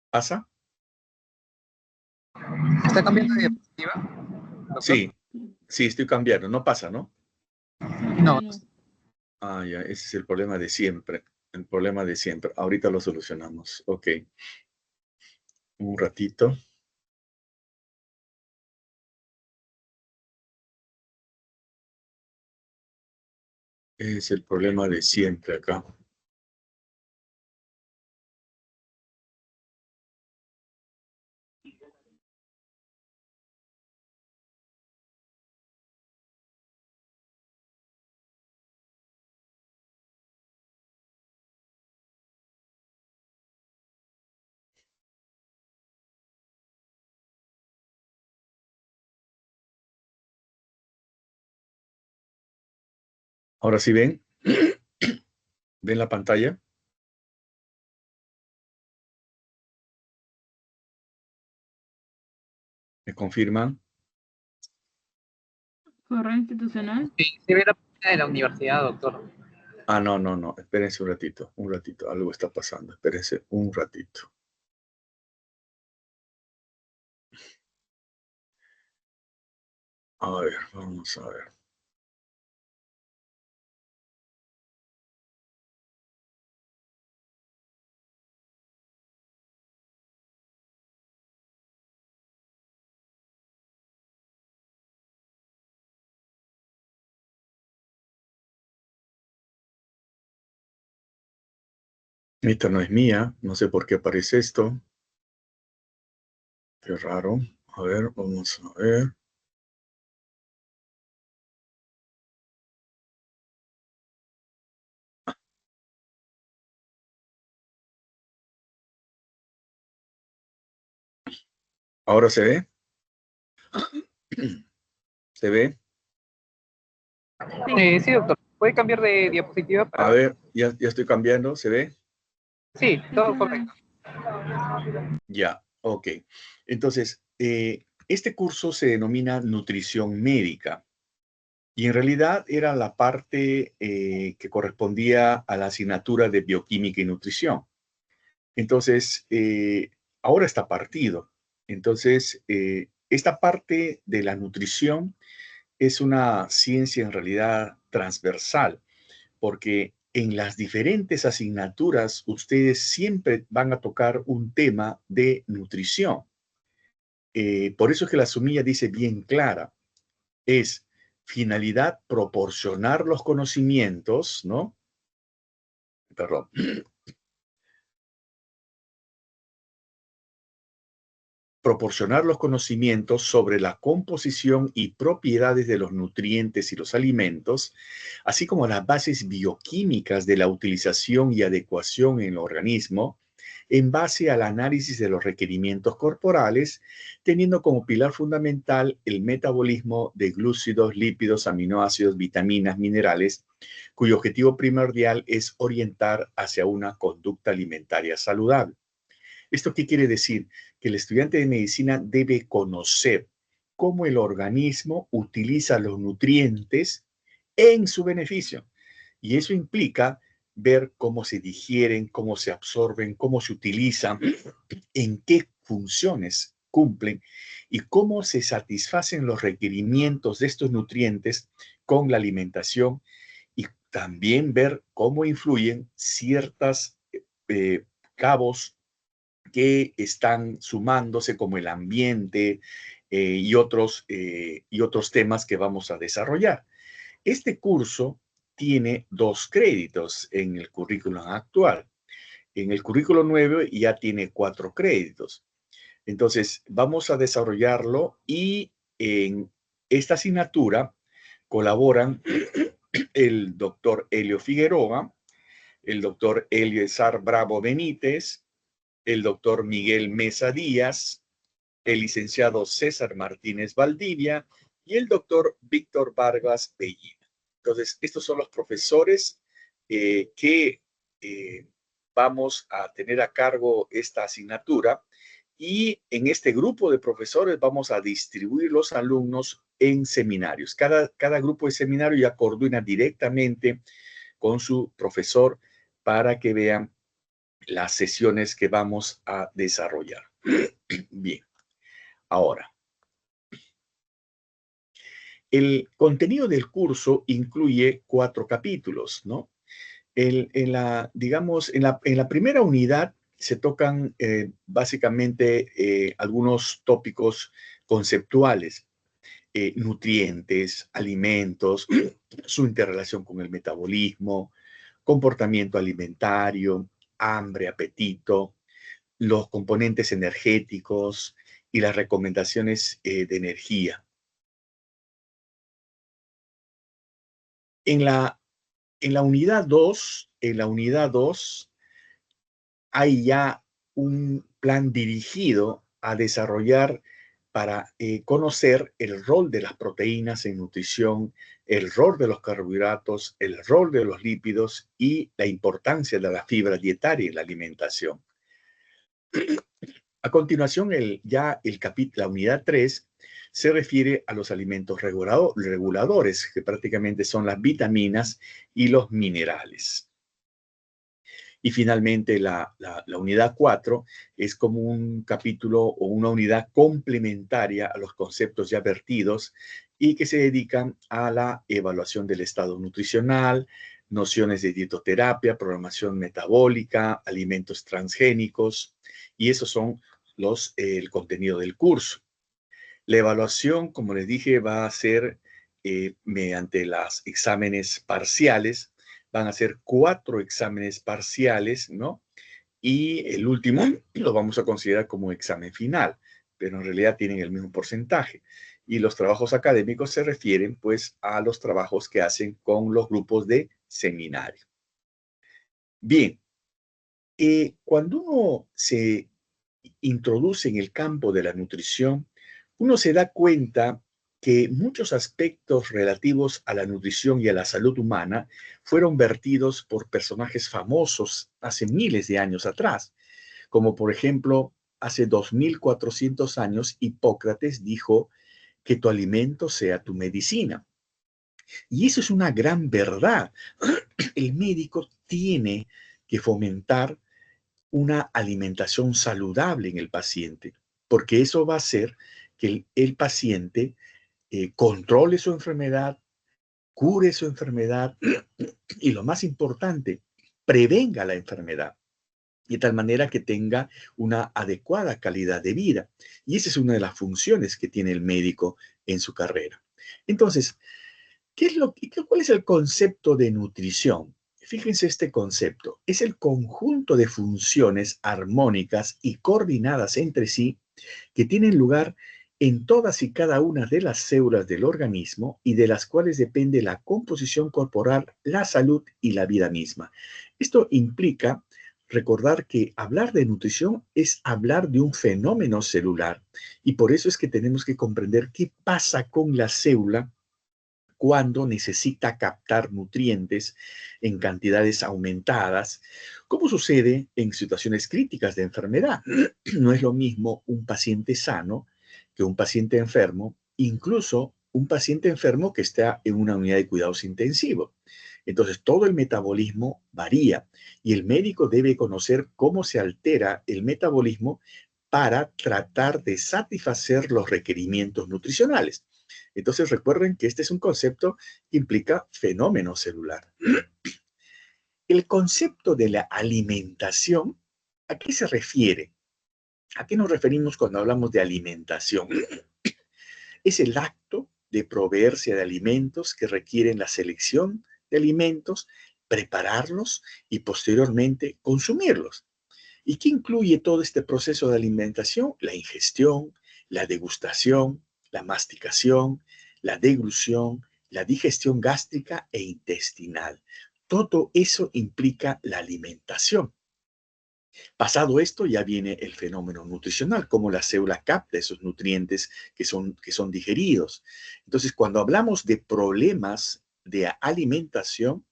¿Pasa? ¿Está cambiando de diapositiva, doctor? Sí, sí, estoy cambiando. No pasa, ¿no? No. Ah, ya, ese es el problema de siempre. El problema de siempre. Ahorita lo solucionamos. Ok. Un ratito. Es el problema de siempre acá. Ahora sí ven. ¿Ven la pantalla? ¿Me confirman? ¿Correo institucional? Sí, se ve la página de la universidad, doctor. Ah, no, no, no. Espérense un ratito. Un ratito. Algo está pasando. Espérense un ratito. A ver, vamos a ver. Esta no es mía. No sé por qué aparece esto. Qué raro. A ver, vamos a ver. ¿Ahora se ve? ¿Se ve? Sí, doctor. ¿Puede cambiar de diapositiva para...? A ver, ya estoy cambiando. ¿Se ve? Sí, todo correcto. Ya, ok. Entonces, este curso se denomina nutrición médica y en realidad era la parte que correspondía a la asignatura de bioquímica y nutrición. Entonces, ahora está partido. Entonces, esta parte de la nutrición es una ciencia en realidad transversal, porque en las diferentes asignaturas ustedes siempre van a tocar un tema de nutrición. Por eso es que la sumilla dice bien clara, es finalidad proporcionar los conocimientos, ¿no? Perdón. Proporcionar los conocimientos sobre la composición y propiedades de los nutrientes y los alimentos, así como las bases bioquímicas de la utilización y adecuación en el organismo, en base al análisis de los requerimientos corporales, teniendo como pilar fundamental el metabolismo de glúcidos, lípidos, aminoácidos, vitaminas, minerales, cuyo objetivo primordial es orientar hacia una conducta alimentaria saludable. ¿Esto qué quiere decir? Que el estudiante de medicina debe conocer cómo el organismo utiliza los nutrientes en su beneficio. Y eso implica ver cómo se digieren, cómo se absorben, cómo se utilizan, en qué funciones cumplen y cómo se satisfacen los requerimientos de estos nutrientes con la alimentación y también ver cómo influyen ciertas cabos que están sumándose como el ambiente y otros temas que vamos a desarrollar. Este curso tiene 2 créditos en el currículum actual. En el currículum 9 ya tiene 4 créditos. Entonces, vamos a desarrollarlo y en esta asignatura colaboran el doctor Helio Figueroa, el doctor Eliezer Bravo Benítez, el doctor Miguel Mesa Díaz, el licenciado César Martínez Valdivia y el doctor Víctor Vargas Bellina. Entonces, estos son los profesores que vamos a tener a cargo esta asignatura y en este grupo de profesores vamos a distribuir los alumnos en seminarios. Cada grupo de seminario ya coordina directamente con su profesor para que vean las sesiones que vamos a desarrollar. Bien, ahora, el contenido del curso incluye 4 capítulos, ¿no? Digamos, en la primera unidad se tocan básicamente algunos tópicos conceptuales, nutrientes, alimentos, su interrelación con el metabolismo, comportamiento alimentario, hambre, apetito, los componentes energéticos y las recomendaciones de energía. En la, en la unidad 2 hay ya un plan dirigido a desarrollar para conocer el rol de las proteínas en nutrición, el rol de los carbohidratos, el rol de los lípidos y la importancia de la fibra dietaria en la alimentación. A continuación, la unidad 3 se refiere a los alimentos reguladores, que prácticamente son las vitaminas y los minerales. Y finalmente, la unidad 4 es como un capítulo o una unidad complementaria a los conceptos ya vertidos y que se dedican a la evaluación del estado nutricional, nociones de dietoterapia, programación metabólica, alimentos transgénicos, y esos son el contenido del curso. La evaluación, como les dije, va a ser mediante los exámenes parciales. Van a ser 4 exámenes parciales, ¿no? Y el último lo vamos a considerar como examen final, pero en realidad tienen el mismo porcentaje. Y los trabajos académicos se refieren, pues, a los trabajos que hacen con los grupos de seminario. Bien, cuando uno se introduce en el campo de la nutrición, uno se da cuenta que muchos aspectos relativos a la nutrición y a la salud humana fueron vertidos por personajes famosos hace miles de años atrás, como por ejemplo, hace 2400 años Hipócrates dijo que tu alimento sea tu medicina. Y eso es una gran verdad. El médico tiene que fomentar una alimentación saludable en el paciente, porque eso va a hacer que el paciente controle su enfermedad, cure su enfermedad y lo más importante, prevenga la enfermedad, de tal manera que tenga una adecuada calidad de vida. Y esa es una de las funciones que tiene el médico en su carrera. Entonces, ¿cuál es el concepto de nutrición? Fíjense este concepto. Es el conjunto de funciones armónicas y coordinadas entre sí que tienen lugar en todas y cada una de las células del organismo y de las cuales depende la composición corporal, la salud y la vida misma. Esto implica recordar que hablar de nutrición es hablar de un fenómeno celular y por eso es que tenemos que comprender qué pasa con la célula cuando necesita captar nutrientes en cantidades aumentadas, como sucede en situaciones críticas de enfermedad. No es lo mismo un paciente sano que un paciente enfermo, incluso un paciente enfermo que está en una unidad de cuidados intensivos. Entonces, todo el metabolismo varía y el médico debe conocer cómo se altera el metabolismo para tratar de satisfacer los requerimientos nutricionales. Entonces recuerden que este es un concepto que implica fenómeno celular. El concepto de la alimentación, ¿a qué se refiere? ¿A qué nos referimos cuando hablamos de alimentación? Es el acto de proveerse de alimentos que requieren la selección de alimentos, prepararlos y posteriormente consumirlos. ¿Y qué incluye todo este proceso de alimentación? La ingestión, la degustación, la masticación, la deglución, la digestión gástrica e intestinal. Todo eso implica la alimentación. Pasado esto, ya viene el fenómeno nutricional, como la célula capta esos nutrientes que son digeridos. Entonces, cuando hablamos de problemas de alimentación,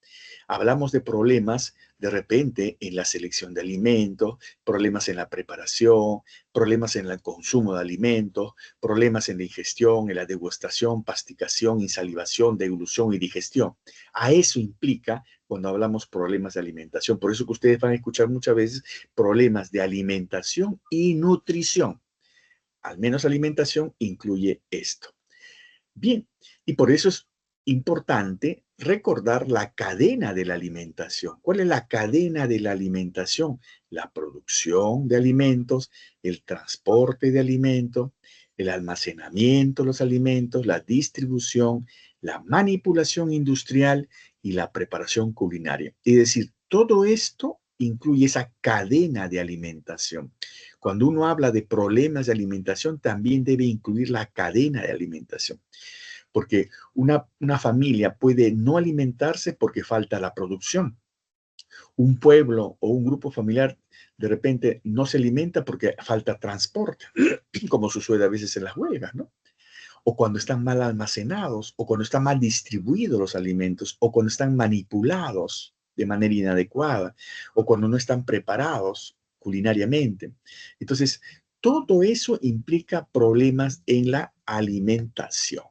Hablamos de problemas de repente en la selección de alimentos, problemas en la preparación, problemas en el consumo de alimentos, problemas en la ingestión, en la degustación, pasticación, insalivación, deglución y digestión. A eso implica cuando hablamos problemas de alimentación. Por eso que ustedes van a escuchar muchas veces problemas de alimentación y nutrición. Al menos alimentación incluye esto. Bien, y por eso es importante recordar la cadena de la alimentación. ¿Cuál es la cadena de la alimentación? La producción de alimentos, el transporte de alimentos, el almacenamiento de los alimentos, la distribución, la manipulación industrial y la preparación culinaria. Es decir, todo esto incluye esa cadena de alimentación. Cuando uno habla de problemas de alimentación, también debe incluir la cadena de alimentación. Porque una familia puede no alimentarse porque falta la producción. Un pueblo o un grupo familiar de repente no se alimenta porque falta transporte, como sucede a veces en las huelgas, ¿no? O cuando están mal almacenados, o cuando están mal distribuidos los alimentos, o cuando están manipulados de manera inadecuada, o cuando no están preparados culinariamente. Entonces, todo eso implica problemas en la alimentación.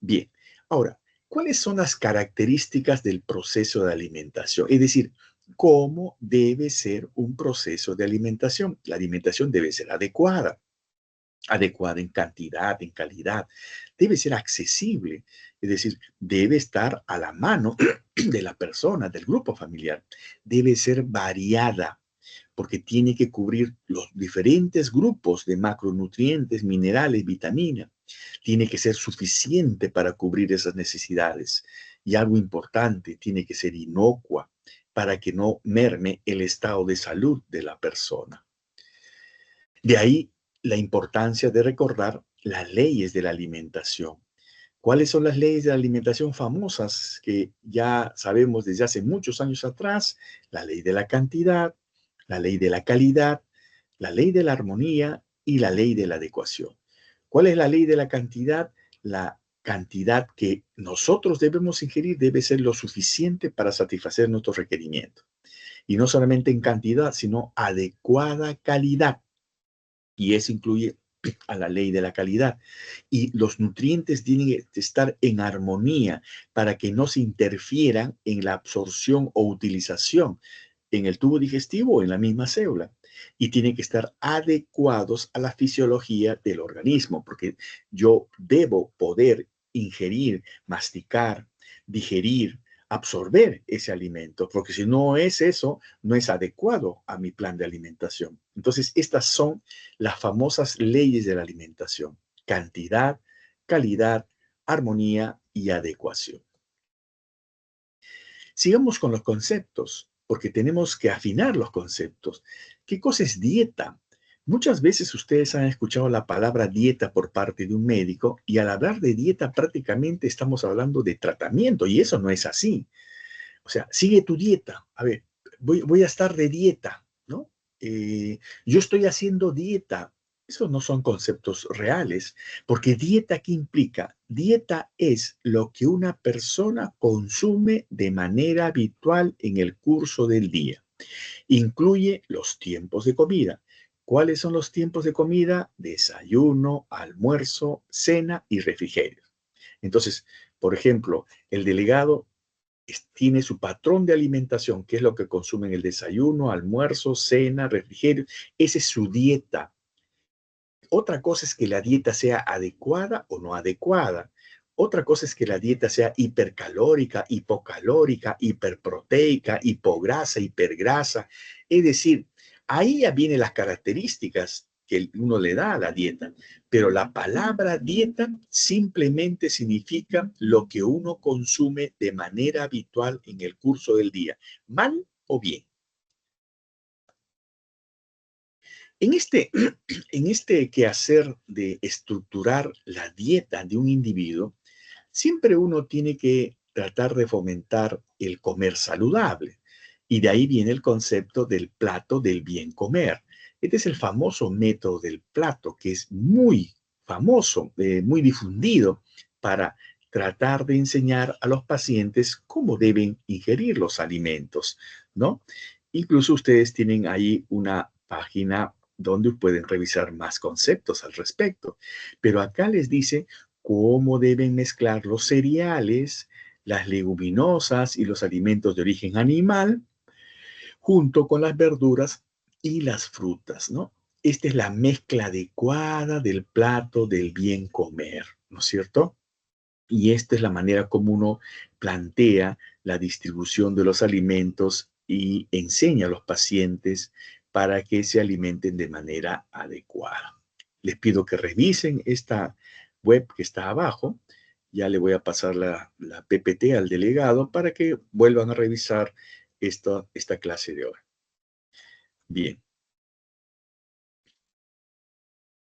Bien, ahora, ¿cuáles son las características del proceso de alimentación? Es decir, ¿cómo debe ser un proceso de alimentación? La alimentación debe ser adecuada, adecuada en cantidad, en calidad, debe ser accesible, es decir, debe estar a la mano de la persona, del grupo familiar, debe ser variada, porque tiene que cubrir los diferentes grupos de macronutrientes, minerales, vitaminas. Tiene que ser suficiente para cubrir esas necesidades. Y algo importante, tiene que ser inocua para que no merme el estado de salud de la persona. De ahí la importancia de recordar las leyes de la alimentación. ¿Cuáles son las leyes de la alimentación famosas que ya sabemos desde hace muchos años atrás? La ley de la cantidad, la ley de la calidad, la ley de la armonía y la ley de la adecuación. ¿Cuál es la ley de la cantidad? La cantidad que nosotros debemos ingerir debe ser lo suficiente para satisfacer nuestros requerimientos. Y no solamente en cantidad, sino adecuada calidad. Y eso incluye a la ley de la calidad. Y los nutrientes tienen que estar en armonía para que no se interfieran en la absorción o utilización en el tubo digestivo o en la misma célula. Y tienen que estar adecuados a la fisiología del organismo, porque yo debo poder ingerir, masticar, digerir, absorber ese alimento, porque si no es eso, no es adecuado a mi plan de alimentación. Entonces, estas son las famosas leyes de la alimentación: cantidad, calidad, armonía y adecuación. Sigamos con los conceptos, porque tenemos que afinar los conceptos. ¿Qué cosa es dieta? Muchas veces ustedes han escuchado la palabra dieta por parte de un médico y al hablar de dieta prácticamente estamos hablando de tratamiento y eso no es así. O sea, sigue tu dieta. A ver, voy a estar de dieta, ¿no? Yo estoy haciendo dieta. Esos no son conceptos reales, porque dieta, ¿qué implica? Dieta es lo que una persona consume de manera habitual en el curso del día. Incluye los tiempos de comida. ¿Cuáles son los tiempos de comida? Desayuno, almuerzo, cena y refrigerio. Entonces, por ejemplo, el delegado tiene su patrón de alimentación, que es lo que consume en el desayuno, almuerzo, cena, refrigerio. Esa es su dieta. Otra cosa es que la dieta sea adecuada o no adecuada. Otra cosa es que la dieta sea hipercalórica, hipocalórica, hiperproteica, hipograsa, hipergrasa. Es decir, ahí ya vienen las características que uno le da a la dieta. Pero la palabra dieta simplemente significa lo que uno consume de manera habitual en el curso del día, mal o bien. En este, en este quehacer de estructurar la dieta de un individuo, siempre uno tiene que tratar de fomentar el comer saludable. Y de ahí viene el concepto del plato del bien comer. Este es el famoso método del plato, que es muy famoso, muy difundido para tratar de enseñar a los pacientes cómo deben ingerir los alimentos, ¿no? Incluso ustedes tienen ahí una página donde pueden revisar más conceptos al respecto. Pero acá les dice cómo deben mezclar los cereales, las leguminosas y los alimentos de origen animal junto con las verduras y las frutas, ¿no? Esta es la mezcla adecuada del plato del bien comer, ¿no es cierto? Y esta es la manera como uno plantea la distribución de los alimentos y enseña a los pacientes para que se alimenten de manera adecuada. Les pido que revisen esta web que está abajo. Ya le voy a pasar la PPT al delegado para que vuelvan a revisar esta clase de hoy. Bien.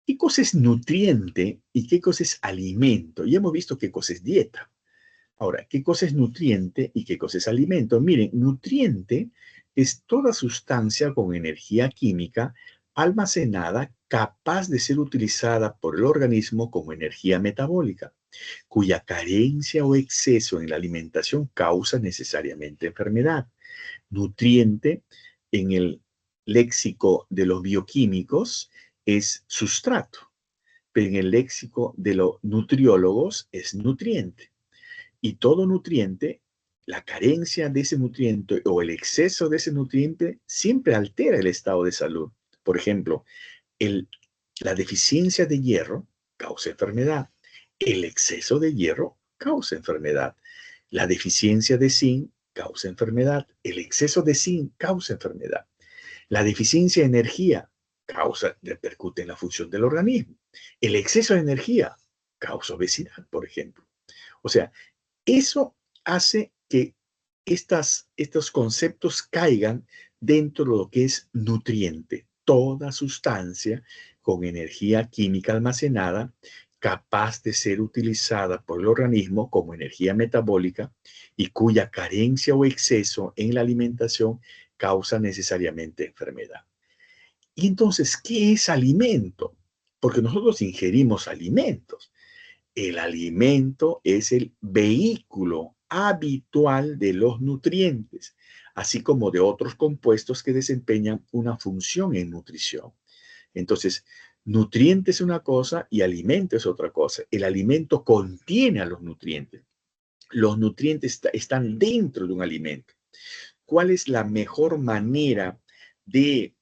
¿Qué cosa es nutriente y qué cosa es alimento? Ya hemos visto qué cosa es dieta. Ahora, ¿qué cosa es nutriente y qué cosa es alimento? Miren, nutriente es toda sustancia con energía química almacenada capaz de ser utilizada por el organismo como energía metabólica, cuya carencia o exceso en la alimentación causa necesariamente enfermedad. Nutriente en el léxico de los bioquímicos es sustrato, pero en el léxico de los nutriólogos es nutriente. Y todo nutriente, la carencia de ese nutriente o el exceso de ese nutriente siempre altera el estado de salud. Por ejemplo, el, la deficiencia de hierro causa enfermedad. El exceso de hierro causa enfermedad. La deficiencia de zinc causa enfermedad. El exceso de zinc causa enfermedad. La deficiencia de energía repercute en la función del organismo. El exceso de energía causa obesidad, por ejemplo. O sea, eso hace que estos conceptos caigan dentro de lo que es nutriente. Toda sustancia con energía química almacenada capaz de ser utilizada por el organismo como energía metabólica y cuya carencia o exceso en la alimentación causa necesariamente enfermedad. Y entonces, ¿qué es alimento? Porque nosotros ingerimos alimentos. El alimento es el vehículo habitual de los nutrientes, así como de otros compuestos que desempeñan una función en nutrición. Entonces, nutriente es una cosa y alimento es otra cosa. El alimento contiene a los nutrientes. Los nutrientes están dentro de un alimento. ¿Cuál es la mejor manera de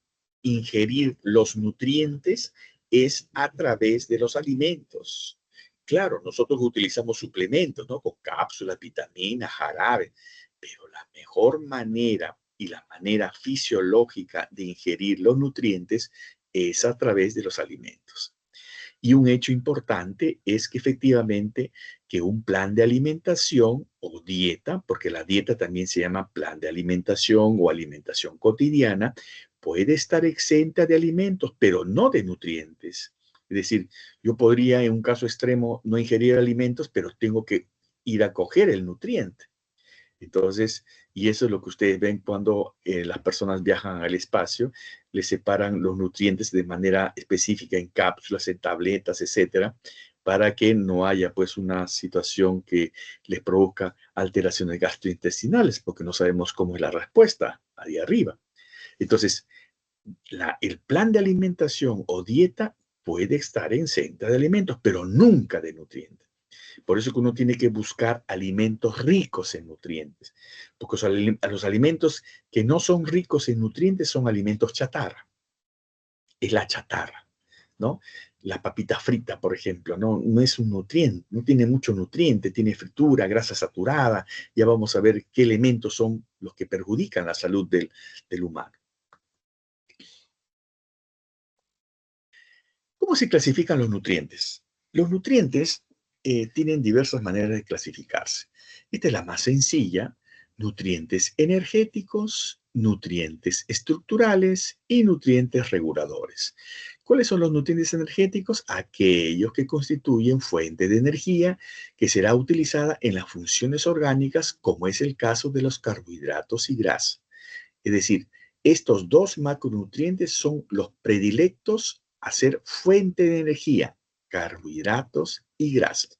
ingerir los nutrientes? Es a través de los alimentos. Claro, nosotros utilizamos suplementos, ¿no? Con cápsulas, vitaminas, jarabe, pero la mejor manera y la manera fisiológica de ingerir los nutrientes es a través de los alimentos. Y un hecho importante es que efectivamente que un plan de alimentación o dieta, porque la dieta también se llama plan de alimentación o alimentación cotidiana, puede estar exenta de alimentos, pero no de nutrientes. Es decir, yo podría en un caso extremo no ingerir alimentos, pero tengo que ir a coger el nutriente. Entonces, y eso es lo que ustedes ven cuando las personas viajan al espacio, les separan los nutrientes de manera específica en cápsulas, en tabletas, etcétera, para que no haya pues una situación que les provoca alteraciones gastrointestinales, porque no sabemos cómo es la respuesta ahí arriba. Entonces, el plan de alimentación o dieta puede estar en centro de alimentos, pero nunca de nutrientes. Por eso que uno tiene que buscar alimentos ricos en nutrientes, porque los alimentos que no son ricos en nutrientes son alimentos chatarra. Es la chatarra, ¿no? La papita frita, por ejemplo, no es un nutriente, no tiene mucho nutriente, tiene fritura, grasa saturada. Ya vamos a ver qué elementos son los que perjudican la salud del humano. ¿Cómo se clasifican los nutrientes? Los nutrientes tienen diversas maneras de clasificarse. Esta es la más sencilla: nutrientes energéticos, nutrientes estructurales y nutrientes reguladores. ¿Cuáles son los nutrientes energéticos? Aquellos que constituyen fuente de energía que será utilizada en las funciones orgánicas, como es el caso de los carbohidratos y grasa. Es decir, estos dos macronutrientes son los predilectos a ser fuente de energía: carbohidratos y grasas.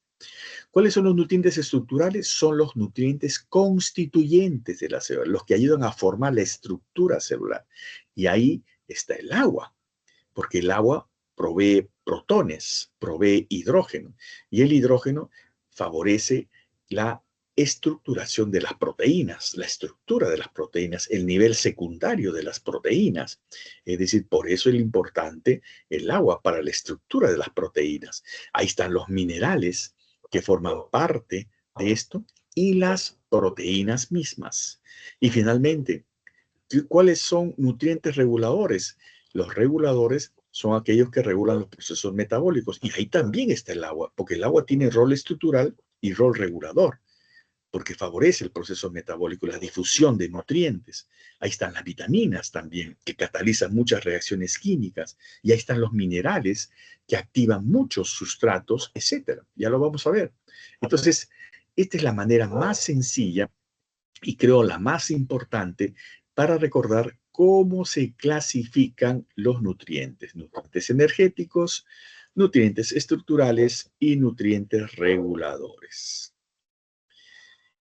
¿Cuáles son los nutrientes estructurales? Son los nutrientes constituyentes de la célula, los que ayudan a formar la estructura celular. Y ahí está el agua, porque el agua provee protones, provee hidrógeno, y el hidrógeno favorece la estructuración de las proteínas, la estructura de las proteínas, el nivel secundario de las proteínas. Es decir, por eso es importante el agua para la estructura de las proteínas. Ahí están los minerales que forman parte de esto y las proteínas mismas. Y finalmente, ¿cuáles son nutrientes reguladores? Los reguladores son aquellos que regulan los procesos metabólicos. Y ahí también está el agua, porque el agua tiene rol estructural y rol regulador, porque favorece el proceso metabólico, la difusión de nutrientes. Ahí están las vitaminas también, que catalizan muchas reacciones químicas. Y ahí están los minerales, que activan muchos sustratos, etcétera. Ya lo vamos a ver. Entonces, esta es la manera más sencilla y creo la más importante para recordar cómo se clasifican los nutrientes. Nutrientes energéticos, nutrientes estructurales y nutrientes reguladores.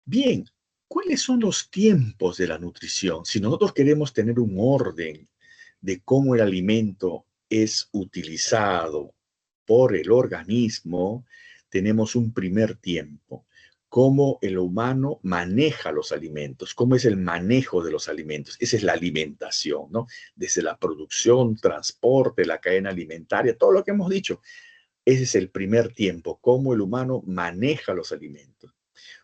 Bien, ¿cuáles son los tiempos de la nutrición? Si nosotros queremos tener un orden de cómo el alimento es utilizado por el organismo, tenemos un primer tiempo. Cómo el humano maneja los alimentos, cómo es el manejo de los alimentos. Esa es la alimentación, ¿no? Desde la producción, transporte, la cadena alimentaria, todo lo que hemos dicho. Ese es el primer tiempo, cómo el humano maneja los alimentos.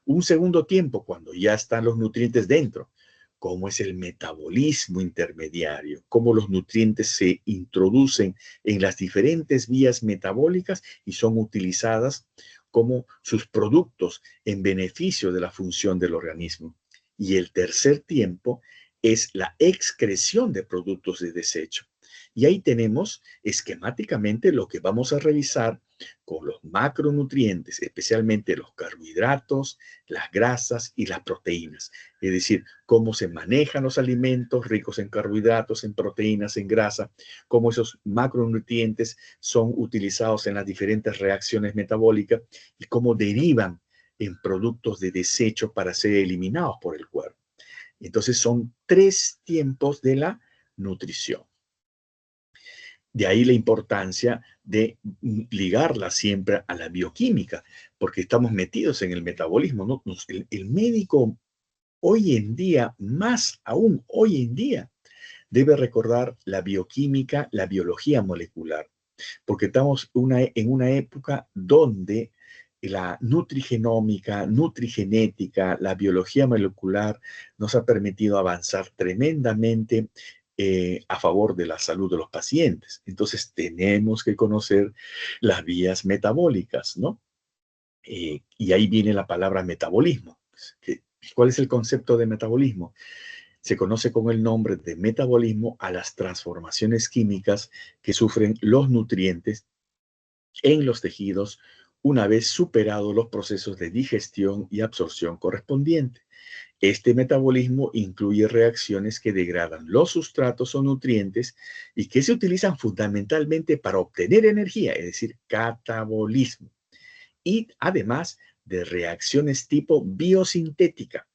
Un segundo tiempo, cuando ya están los nutrientes dentro, cómo es el metabolismo intermediario, cómo los nutrientes se introducen en las diferentes vías metabólicas y son utilizadas como sus productos en beneficio de la función del organismo. Y el tercer tiempo es la excreción de productos de desecho. Y ahí tenemos esquemáticamente lo que vamos a revisar con los macronutrientes, especialmente los carbohidratos, las grasas y las proteínas. Es decir, cómo se manejan los alimentos ricos en carbohidratos, en proteínas, en grasa, cómo esos macronutrientes son utilizados en las diferentes reacciones metabólicas y cómo derivan en productos de desecho para ser eliminados por el cuerpo. Entonces son 3 tiempos de la nutrición. De ahí la importancia de ligarla siempre a la bioquímica, porque estamos metidos en el metabolismo, ¿no? El médico hoy en día, más aún hoy en día, debe recordar la bioquímica, la biología molecular, porque estamos en una época donde la nutrigenómica, nutrigenética, la biología molecular nos ha permitido avanzar tremendamente a favor de la salud de los pacientes. Entonces tenemos que conocer las vías metabólicas, ¿no? Y ahí viene la palabra metabolismo. ¿Cuál es el concepto de metabolismo? Se conoce con el nombre de metabolismo a las transformaciones químicas que sufren los nutrientes en los tejidos una vez superados los procesos de digestión y absorción correspondientes. Este metabolismo incluye reacciones que degradan los sustratos o nutrientes y que se utilizan fundamentalmente para obtener energía, es decir, catabolismo, y además de reacciones tipo biosintética,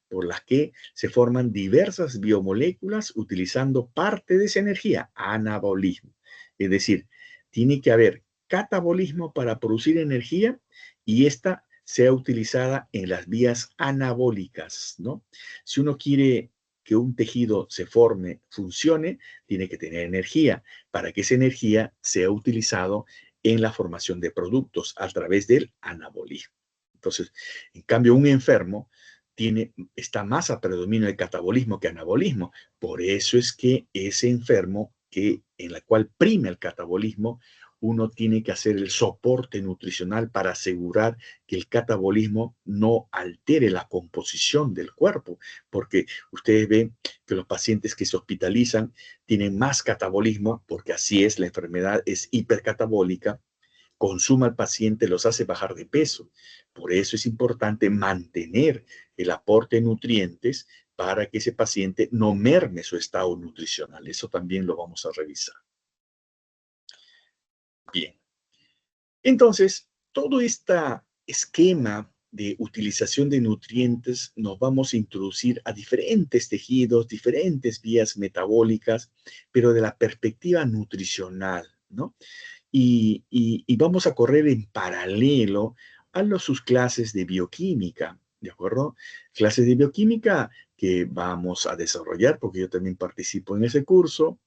por las que se forman diversas biomoléculas utilizando parte de esa energía, anabolismo. Es decir, tiene que haber catabolismo para producir energía y esta sea utilizada en las vías anabólicas, ¿no? Si uno quiere que un tejido se forme, funcione, tiene que tener energía para que esa energía sea utilizado en la formación de productos a través del anabolismo. Entonces, en cambio, un enfermo está más a predominio el catabolismo que anabolismo. Por eso es que ese enfermo en la cual prime el catabolismo, uno tiene que hacer el soporte nutricional para asegurar que el catabolismo no altere la composición del cuerpo, porque ustedes ven que los pacientes que se hospitalizan tienen más catabolismo, porque así es, la enfermedad es hipercatabólica, consuma al paciente, los hace bajar de peso. Por eso es importante mantener el aporte de nutrientes para que ese paciente no merme su estado nutricional. Eso también lo vamos a revisar. Bien. Entonces, toda esta esquema de utilización de nutrientes nos vamos a introducir a diferentes tejidos, diferentes vías metabólicas, pero de la perspectiva nutricional, ¿no? Y vamos a correr en paralelo a sus clases de bioquímica, ¿de acuerdo? Clases de bioquímica que vamos a desarrollar, porque yo también participo en ese curso,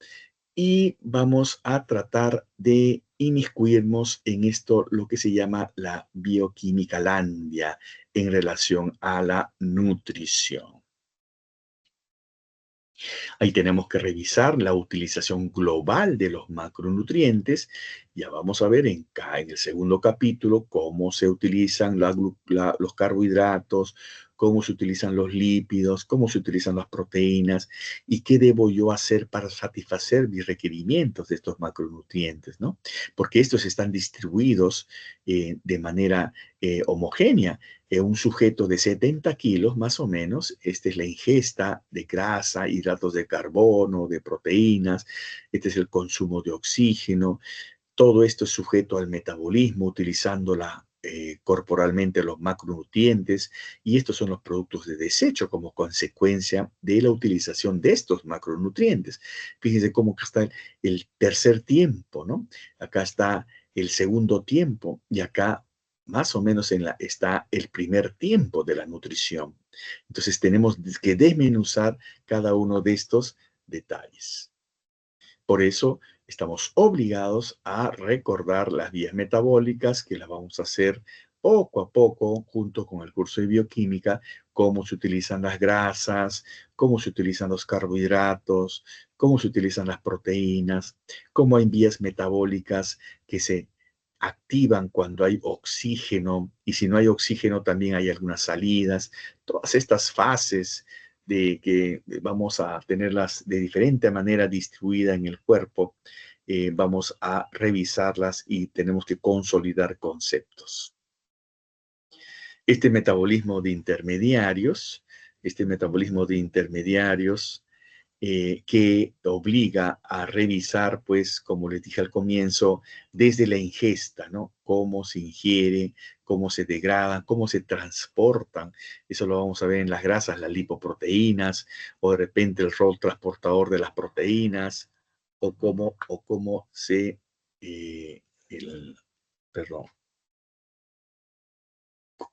y vamos a tratar de inmiscuirnos en esto, lo que se llama la bioquímicalandia en relación a la nutrición. Ahí tenemos que revisar la utilización global de los macronutrientes. Ya vamos a ver en el segundo capítulo cómo se utilizan los carbohidratos, cómo se utilizan los lípidos, cómo se utilizan las proteínas y qué debo yo hacer para satisfacer mis requerimientos de estos macronutrientes, ¿no? Porque estos están distribuidos de manera homogénea. Un sujeto de 70 kilos, más o menos, esta es la ingesta de grasa, hidratos de carbono, de proteínas, este es el consumo de oxígeno. Todo esto es sujeto al metabolismo, utilizando corporalmente los macronutrientes, y estos son los productos de desecho como consecuencia de la utilización de estos macronutrientes. Fíjense cómo acá está el tercer tiempo, ¿no? Acá está el segundo tiempo y acá más o menos está el primer tiempo de la nutrición. Entonces tenemos que desmenuzar cada uno de estos detalles. Por eso estamos obligados a recordar las vías metabólicas, que las vamos a hacer poco a poco junto con el curso de bioquímica, cómo se utilizan las grasas, cómo se utilizan los carbohidratos, cómo se utilizan las proteínas, cómo hay vías metabólicas que se activan cuando hay oxígeno, y si no hay oxígeno también hay algunas salidas. Todas estas fases de que vamos a tenerlas de diferente manera distribuida en el cuerpo, vamos a revisarlas y tenemos que consolidar conceptos. Este metabolismo de intermediarios, este metabolismo de intermediarios que obliga a revisar, pues, como les dije al comienzo, desde la ingesta, ¿no? Cómo se ingiere, cómo se degradan, cómo se transportan. Eso lo vamos a ver en las grasas, las lipoproteínas, o de repente el rol transportador de las proteínas, o cómo se, perdón,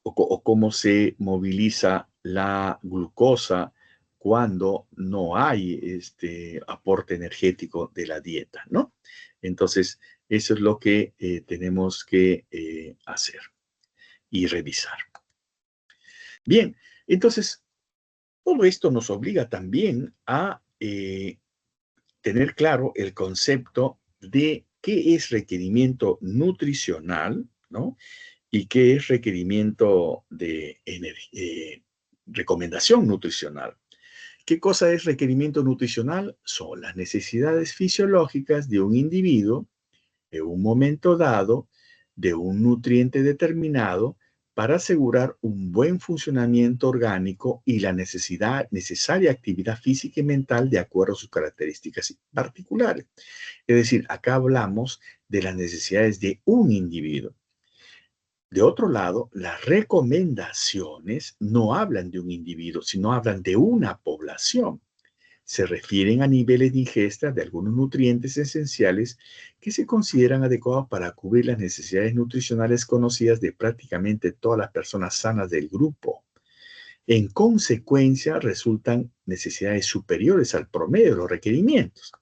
o cómo se moviliza la glucosa cuando no hay este aporte energético de la dieta, ¿no? Entonces, eso es lo que tenemos que hacer y revisar. Bien, entonces, todo esto nos obliga también a tener claro el concepto de qué es requerimiento nutricional, ¿no? Y qué es requerimiento de recomendación nutricional. ¿Qué cosa es requerimiento nutricional? Son las necesidades fisiológicas de un individuo en un momento dado de un nutriente determinado para asegurar un buen funcionamiento orgánico y la necesaria actividad física y mental de acuerdo a sus características particulares. Es decir, acá hablamos de las necesidades de un individuo. De otro lado, las recomendaciones no hablan de un individuo, sino hablan de una población. Se refieren a niveles de ingesta de algunos nutrientes esenciales que se consideran adecuados para cubrir las necesidades nutricionales conocidas de prácticamente todas las personas sanas del grupo. En consecuencia, resultan necesidades superiores al promedio de los requerimientos.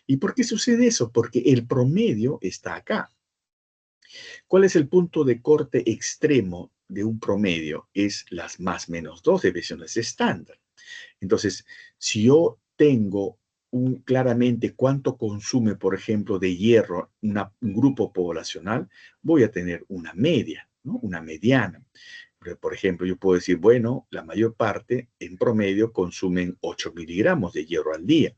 ¿Y por qué sucede eso? Porque el promedio está acá. ¿Cuál es el punto de corte extremo de un promedio? Es las más menos 2 deviaciones estándar. Entonces, si yo tengo claramente cuánto consume, por ejemplo, de hierro un grupo poblacional, voy a tener una media, ¿no? Una mediana. Por ejemplo, yo puedo decir, bueno, la mayor parte en promedio consumen 8 miligramos de hierro al día,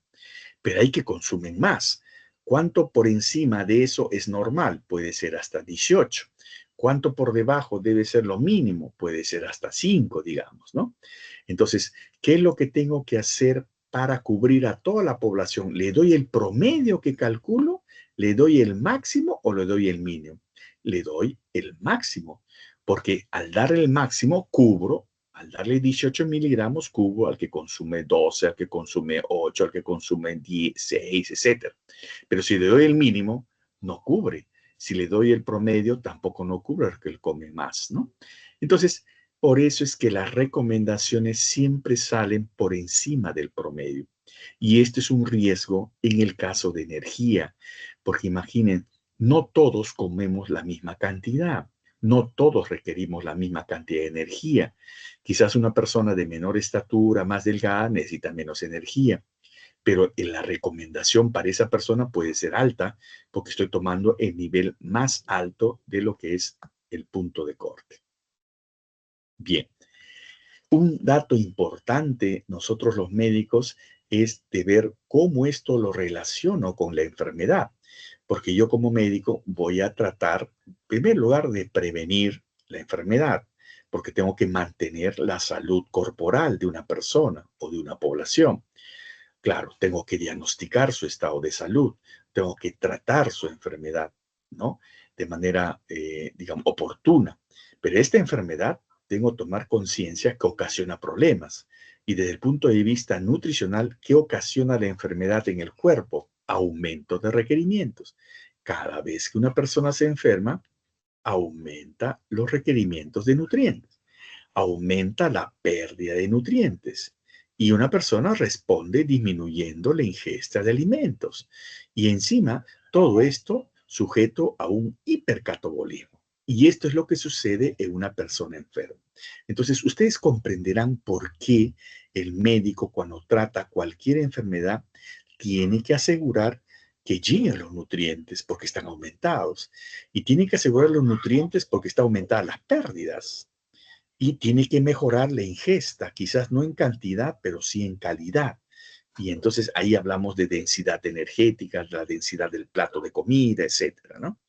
pero hay que consumen más. ¿Cuánto por encima de eso es normal? Puede ser hasta 18. ¿Cuánto por debajo debe ser lo mínimo? Puede ser hasta 5, digamos, ¿no? Entonces, ¿qué es lo que tengo que hacer para cubrir a toda la población? ¿Le doy el promedio que calculo? ¿Le doy el máximo o le doy el mínimo? Le doy el máximo. porque al darle el máximo, cubro, al darle 18 miligramos, cubro al que consume 12, al que consume 8, al que consume 16, etc. Pero si le doy el mínimo, no cubre. Si le doy el promedio, tampoco no cubre al que él come más, ¿no? Entonces, por eso es que las recomendaciones siempre salen por encima del promedio. Y esto es un riesgo en el caso de energía, porque imaginen, no todos comemos la misma cantidad. No todos requerimos la misma cantidad de energía. Quizás una persona de menor estatura, más delgada, necesita menos energía, pero la recomendación para esa persona puede ser alta porque estoy tomando el nivel más alto de lo que es el punto de corte. Bien, un dato importante nosotros los médicos es de ver cómo esto lo relaciono con la enfermedad, porque yo como médico voy a tratar, en primer lugar, de prevenir la enfermedad, porque tengo que mantener la salud corporal de una persona o de una población. Claro, tengo que diagnosticar su estado de salud, tengo que tratar su enfermedad, ¿no? De manera, digamos, oportuna. Pero esta enfermedad tengo que tomar conciencia que ocasiona problemas. Y desde el punto de vista nutricional, ¿qué ocasiona la enfermedad en el cuerpo? Aumento de requerimientos. Cada vez que una persona se enferma, aumenta los requerimientos de nutrientes, aumenta la pérdida de nutrientes y una persona responde disminuyendo la ingesta de alimentos. Y encima, todo esto sujeto a un hipercatabolismo. Y esto es lo que sucede en una persona enferma. Entonces, ustedes comprenderán por qué el médico, cuando trata cualquier enfermedad, tiene que asegurar que lleguen los nutrientes porque están aumentados. Y tiene que asegurar los nutrientes porque están aumentadas las pérdidas. Y tiene que mejorar la ingesta, quizás no en cantidad, pero sí en calidad. Y entonces ahí hablamos de densidad energética, la densidad del plato de comida, etcétera, ¿no?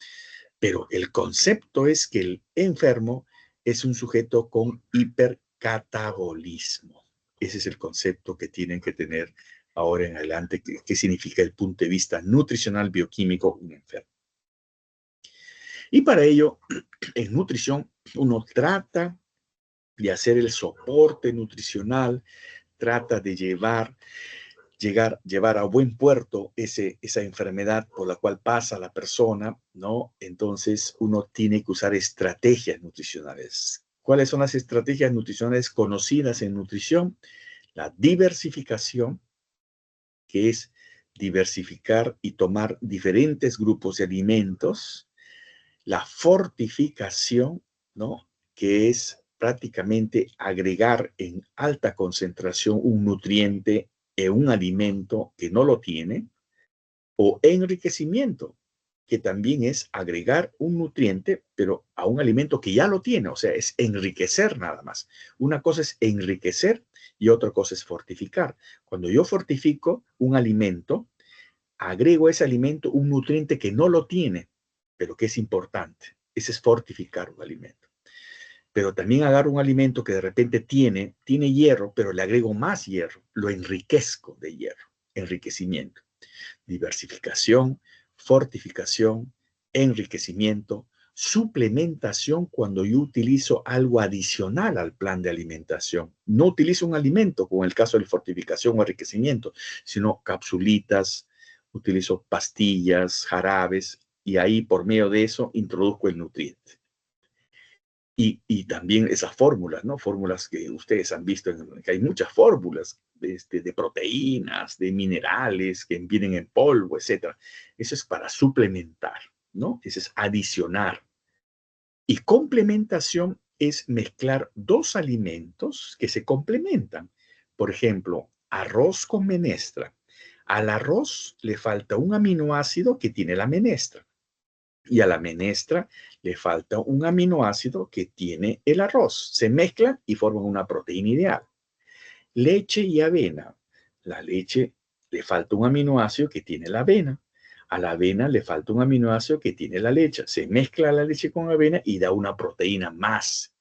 Pero el concepto es que el enfermo es un sujeto con hipercatabolismo. Ese es el concepto que tienen que tener ahora en adelante, qué significa el punto de vista nutricional bioquímico un enfermo. Y para ello, en nutrición, uno trata de hacer el soporte nutricional, trata de llevar a buen puerto esa enfermedad por la cual pasa la persona, ¿no? Entonces uno tiene que usar estrategias nutricionales. ¿Cuáles son las estrategias nutricionales conocidas en nutrición? La diversificación, que es diversificar y tomar diferentes grupos de alimentos. La fortificación, ¿no? Que es prácticamente agregar en alta concentración un nutriente en un alimento que no lo tiene, o enriquecimiento, que también es agregar un nutriente, pero a un alimento que ya lo tiene, o sea, es enriquecer nada más. Una cosa es enriquecer y otra cosa es fortificar. Cuando yo fortifico un alimento, agrego a ese alimento un nutriente que no lo tiene, pero que es importante. Ese es fortificar un alimento. Pero también agarro un alimento que de repente tiene hierro, pero le agrego más hierro, lo enriquezco de hierro, enriquecimiento. Diversificación, fortificación, enriquecimiento, suplementación cuando yo utilizo algo adicional al plan de alimentación. No utilizo un alimento, como en el caso de fortificación o enriquecimiento, sino capsulitas, utilizo pastillas, jarabes, y ahí por medio de eso introduzco el nutriente. Y también esas fórmulas, ¿no? Fórmulas que ustedes han visto, que hay muchas fórmulas de proteínas, de minerales que vienen en polvo, etcétera. Eso es para suplementar, ¿no? Eso es adicionar. Y complementación es mezclar dos alimentos que se complementan. Por ejemplo, arroz con menestra. Al arroz le falta un aminoácido que tiene la menestra. Y a la menestra le falta un aminoácido que tiene el arroz. Se mezclan y forman una proteína ideal. Leche y avena. La leche le falta un aminoácido que tiene la avena. A la avena le falta un aminoácido que tiene la leche. Se mezcla la leche con avena y da una proteína más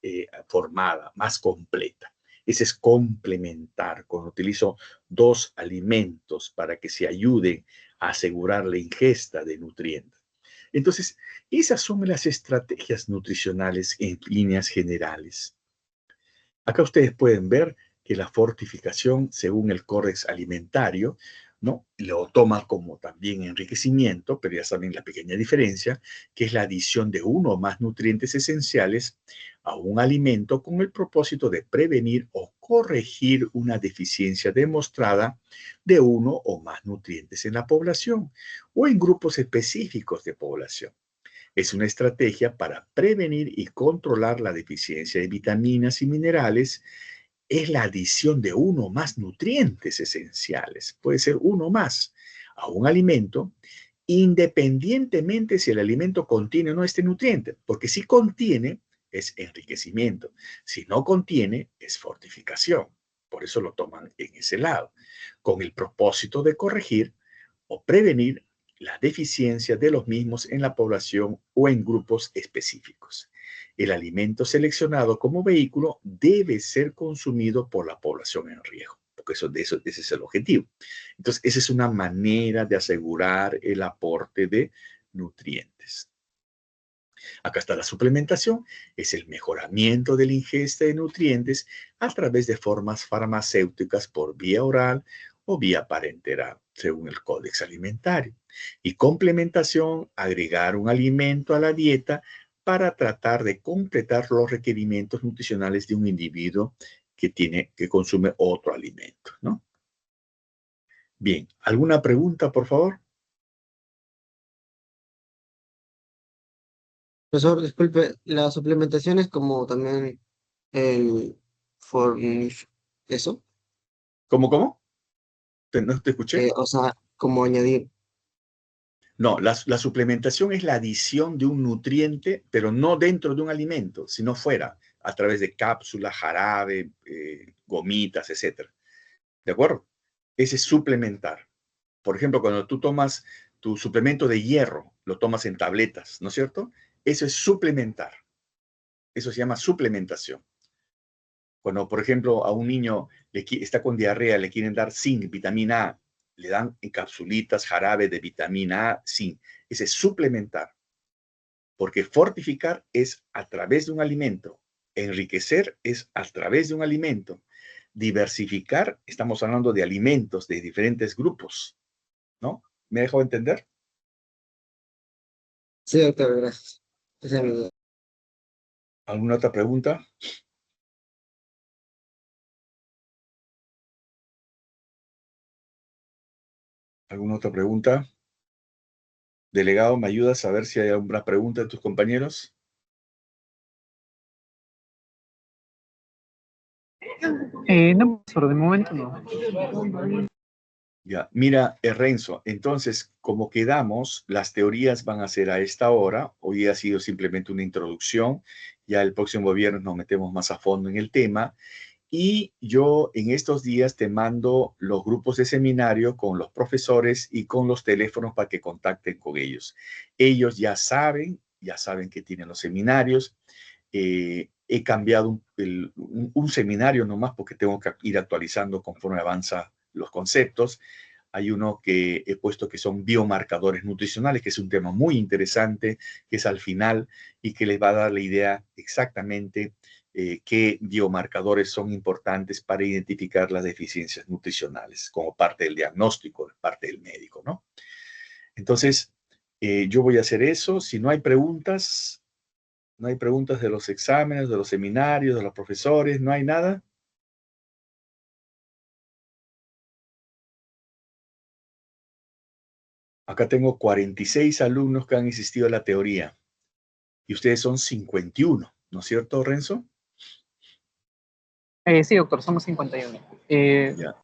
formada, más completa. Ese es complementar, cuando utilizo dos alimentos para que se ayuden a asegurar la ingesta de nutrientes. Entonces, esas son las estrategias nutricionales en líneas generales. Acá ustedes pueden ver que la fortificación, según el Codex Alimentario, ¿no? Lo toma como también enriquecimiento, pero ya saben la pequeña diferencia, que es la adición de uno o más nutrientes esenciales a un alimento con el propósito de prevenir o corregir una deficiencia demostrada de uno o más nutrientes en la población o en grupos específicos de población. Es una estrategia para prevenir y controlar la deficiencia de vitaminas y minerales. Es la adición de uno o más nutrientes esenciales. Puede ser uno más a un alimento, independientemente si el alimento contiene o no este nutriente, porque si contiene, es enriquecimiento. Si no contiene, es fortificación. Por eso lo toman en ese lado, con el propósito de corregir o prevenir la deficiencia de los mismos en la población o en grupos específicos. El alimento seleccionado como vehículo debe ser consumido por la población en riesgo, porque ese es el objetivo. Entonces, esa es una manera de asegurar el aporte de nutrientes. Acá está la suplementación, es el mejoramiento de la ingesta de nutrientes a través de formas farmacéuticas por vía oral o vía parenteral, según el Códex Alimentario. Y complementación, agregar un alimento a la dieta para tratar de completar los requerimientos nutricionales de un individuo que consume otro alimento, ¿no? Bien, ¿alguna pregunta, por favor? Profesor, disculpe, la suplementación es como también el fornif, eso, ¿Cómo? ¿No te escuché? o sea, como añadir. No, la suplementación es la adición de un nutriente, pero no dentro de un alimento, sino fuera, a través de cápsulas, jarabe, gomitas, etcétera. ¿De acuerdo? Ese es suplementar. Por ejemplo, cuando tú tomas tu suplemento de hierro, lo tomas en tabletas, ¿no es cierto? Eso es suplementar. Eso se llama suplementación. Cuando, por ejemplo, a un niño está con diarrea, le quieren dar zinc, vitamina A, le dan en capsulitas jarabe de vitamina A, zinc. Ese es suplementar. Porque fortificar es a través de un alimento, enriquecer es a través de un alimento, diversificar, estamos hablando de alimentos de diferentes grupos, ¿no? ¿Me dejo entender? Sí, doctor, gracias. Esa es mi duda. ¿Alguna otra pregunta? ¿Alguna otra pregunta? Delegado, ¿me ayudas a ver si hay alguna pregunta de tus compañeros? No, profesor, de momento no. Ya, mira, Renzo, entonces, como quedamos, las teorías van a ser a esta hora. Hoy ha sido simplemente una introducción. Ya el próximo viernes nos metemos más a fondo en el tema. Y yo en estos días te mando los grupos de seminario con los profesores y con los teléfonos para que contacten con ellos. Ellos ya saben que tienen los seminarios. He cambiado un seminario nomás porque tengo que ir actualizando conforme avanza los conceptos. Hay uno que he puesto que son biomarcadores nutricionales, que es un tema muy interesante, que es al final y que les va a dar la idea exactamente qué biomarcadores son importantes para identificar las deficiencias nutricionales como parte del diagnóstico, parte del médico, ¿no? Entonces, yo voy a hacer eso. Si no hay preguntas, no hay preguntas de los exámenes, de los seminarios, de los profesores, no hay nada. Acá tengo 46 alumnos que han asistido a la teoría y ustedes son 51, ¿no es cierto, Renzo? Sí, doctor, somos 51. Ya.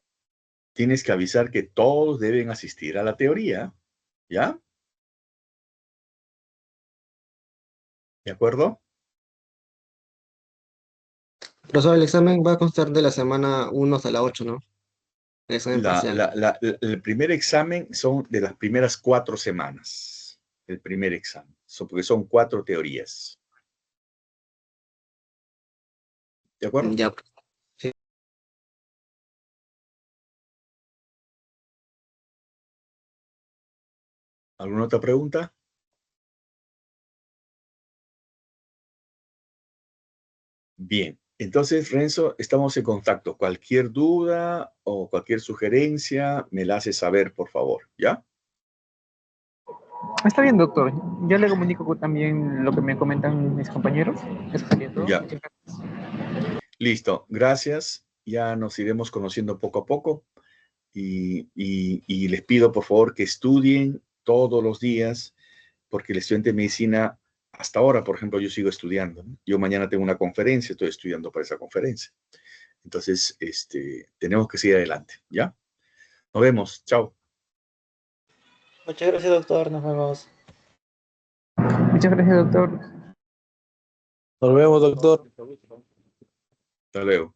Tienes que avisar que todos deben asistir a la teoría, ¿ya? ¿De acuerdo? Profesor, el examen va a constar de la semana 1 hasta la 8, ¿no? El examen parcial. El primer examen son de las primeras 4 semanas. El primer examen. Porque son 4 teorías. ¿De acuerdo? Ya. Sí. ¿Alguna otra pregunta? Bien, entonces, Renzo, estamos en contacto. Cualquier duda o cualquier sugerencia, me la haces saber, por favor, ¿ya? Está bien, doctor. Ya le comunico también lo que me comentan mis compañeros. Eso sería todo. Ya, Muchas gracias. listo. Gracias. Ya nos iremos conociendo poco a poco y les pido, por favor, que estudien todos los días, porque el estudiante de medicina, hasta ahora, por ejemplo, yo sigo estudiando, ¿no? Yo mañana tengo una conferencia, estoy estudiando para esa conferencia. Entonces, tenemos que seguir adelante, ¿ya? Nos vemos. Chao. Muchas gracias, doctor. Nos vemos. Muchas gracias, doctor. Nos vemos, doctor. Hasta luego.